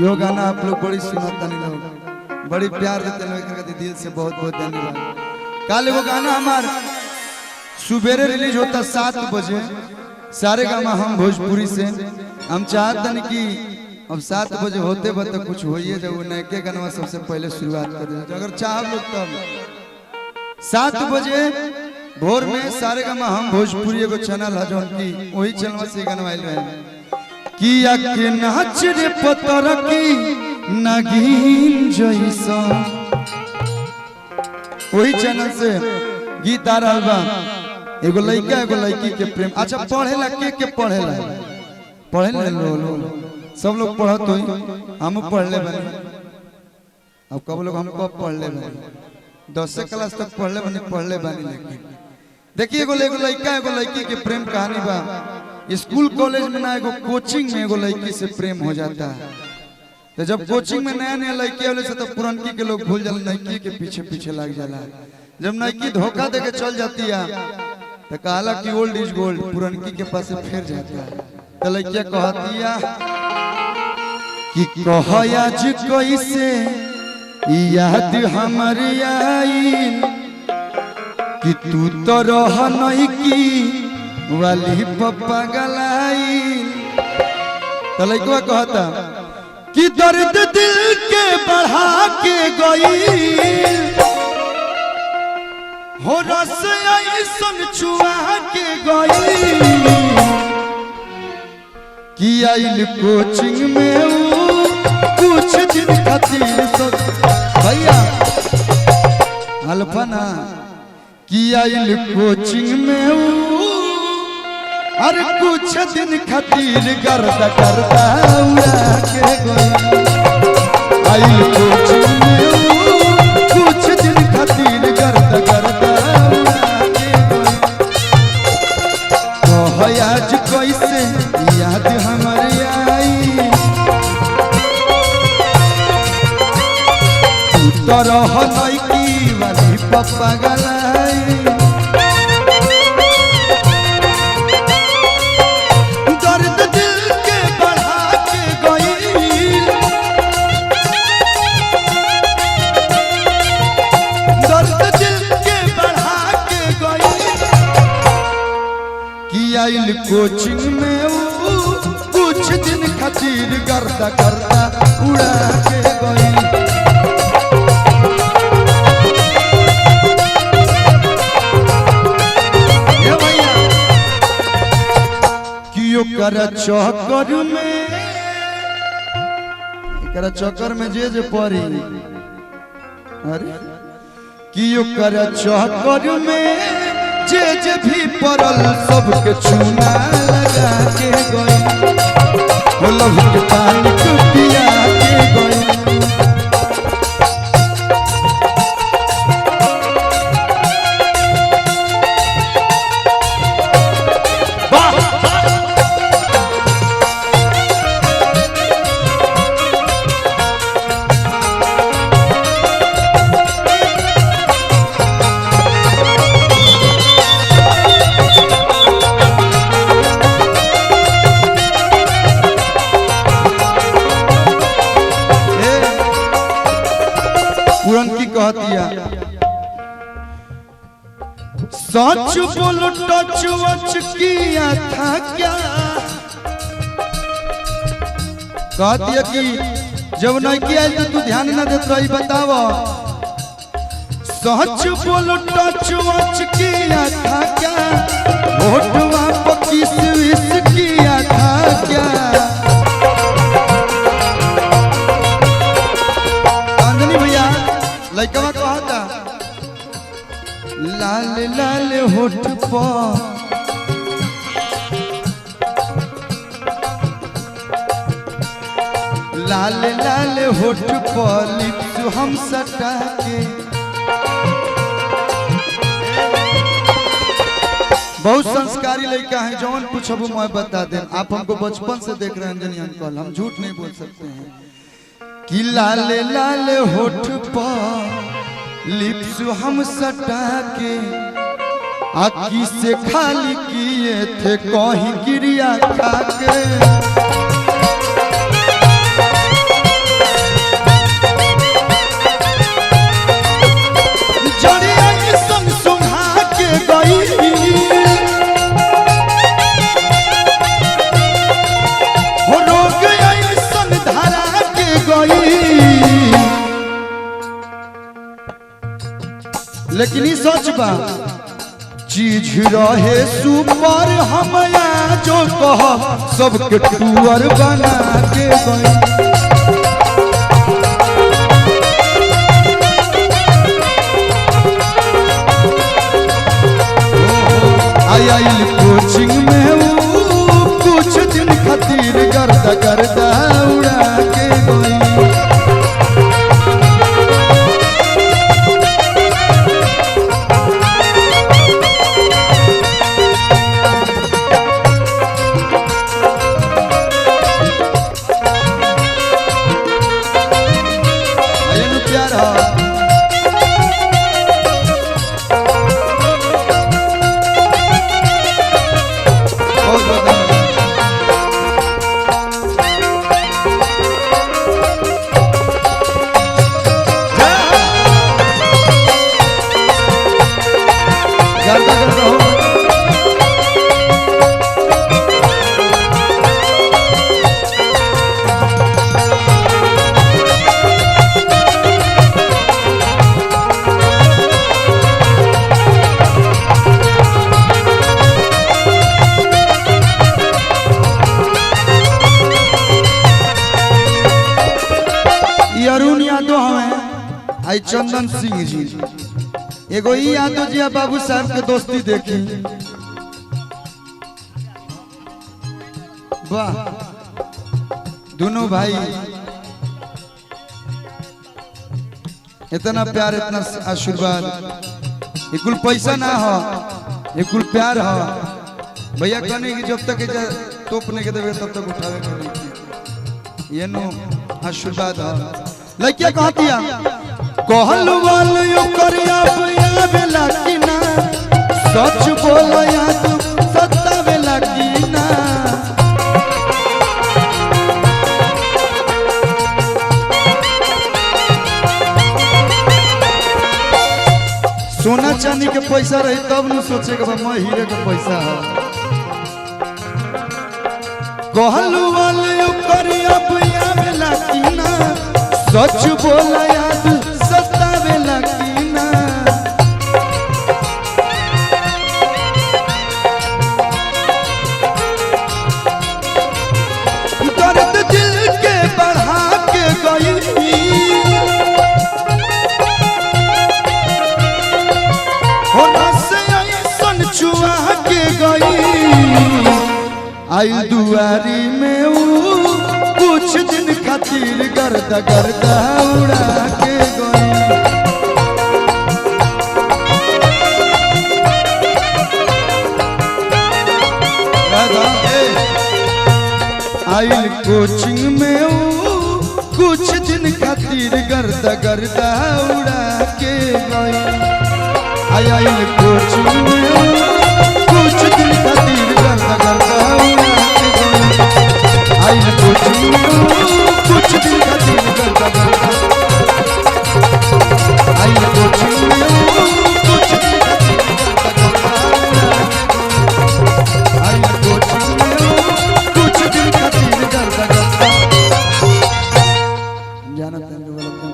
यो गाना आप लोग बड़ी सुनाता नहीं लोग बड़ी प्यार देते लोग दिल से बहुत बहुत धन्यवाद। कल वो गाना हमार सुबेरे रिलीज होता 7 बजे सारे गामा हम भोजपुरी से हम चाहते हैं कि अब 7 बजे होते बता कुछ होइए जब नए के गाना सबसे पहले शुरुआत कर दे अगर चाह लोग तब 7 बजे भोर में सारे गामा हम भोजपुरी एगो चैनल है जो उनकी वही चैनल से गाना आयल रहे किया के नाच रे पतर की नगीन जैसा वही चैनल से गीत आ रहा बा एगो लड़का एगो लड़की के प्रेम। अच्छा पढ़ेला के पढ़े लो सब लोग पढ़त होई हम पढ़ ले बने अब कब लोग हम कब पढ़ ले बने 10 क्लास तक पढ़ ले बने लेकिन देखिए एगो लड़का एगो लड़की के प्रेम कहानी बा। स्कूल कॉलेज में ना एगो कोचिंग में एगो लड़की से प्रेम हो जाता है तो जब कोचिंग में नया लड़की वाले से तो पुरनकी के लोग भूल जाला लड़की के पीछे पीछे लग जाला। जब लड़की धोखा देके चल जाती है तो कहला कि ओल्ड इज गोल्ड पुरनकी के पास से फिर जाता है तो लड़किया कहती है कि कहयाज कैसे याद हमारी आई कि तू तो रह नहीं की वाली पप्पा गलाई तो लड़का कहता कि दर्द दिल के बढ़ा के गई हो रस ऐसन छुआ के गई कि आइल कोचिंग में कुछ दिन खातिर भैया अल्फा ना कि आइल कोचिंग में अरे कुछ दिन खातिर गर्दा करता उड़ा के गई आइल कोचिंग में कुछ दिन खातिर गर्दा करता उड़ा के गई कहयाज कैसे याद हमारे आई तू रह लड़की वाली पप्पा गलाई दर्द दिल के बढ़ा के गई दर्द दिल के बढ़ा के गई कि आइल कोचिंग में कुछ दिन खातिर गर्दा करता उड़ा के गई कर चक्कर में जे पड़ी अरे कियो कर चक्कर में जे भी पड़ल सबके चूना लगा के गई लव के पानी को पिया के गई सच बोलो टच वच किया था क्या कहती है कि जब नहीं किया तो तू ध्यान न देता ही बतावा सच बोलो टच वच किया था क्या होठवा पर किस विस किया था क्या चांदनी भैया लड़का कहता लाल लाल होठ पर लाल लाल होठ पर लिप्स हम सटा के बहुत संस्कारी लड़का है जौन पूछबू मैं बता दे आप हमको बचपन से देख रहे हैं अंजनी अंकल हम झूठ नहीं बोल सकते हैं कि लाल लाल होठ पर लिप्स हम सटा के आखी से खाली किए थे कहीं गिरिया खा के लेकिन ई सोच बा चीज रहे सुपर हमया जो कह सबके टूअर बना के गई आई कोचिंग में कुछ दिन खातिर गर्दा गर्दा उड़ा के गई अरुण यादव हमें आई चंदन सिंह जी एगो यादव जी बाबू साहब के दोस्ती देखी वाह दोनों भाई इतना प्यार इतना आशीर्वाद ये कुल पैसा ना हो ये कुल प्यार हो भैया कहने की जब तक तोपने के देवे तब तक उठावे के नहीं ये नो आशीर्वाद हो लइका कहतिया कहल वाल यो करिया भैया बेला की ना सच बोलो या तू सत्ता बेला की ना सोना चांदी के पैसा रही तब न सोचे के मैं हीरे के पैसा है कहल वाल यो करिया भैया बेला की ना सच बोला याद सतावे लगी ना दर्द दिल के बढ़ा के गई होना से ऐसन छुआ के गई आई दुआरी में कुछ दिन खातिर गर्दा गर्दा उड़ा के गई आई कोचिंग में कुछ दिन खातिर गर्दा गर्दा उड़ा के गई आई कोचिंग में कुछ दिन खातिर गर्दा गर्दा उड़ा के गई आई कोचिंग में कुछ दिन खातिर गर्दा गर्दा आई कोचिंग में कुछ दिन खातिर गर्दा गर्दा आई कोचिंग में कुछ दिन खातिर गर्दा गर्दा जानते हैं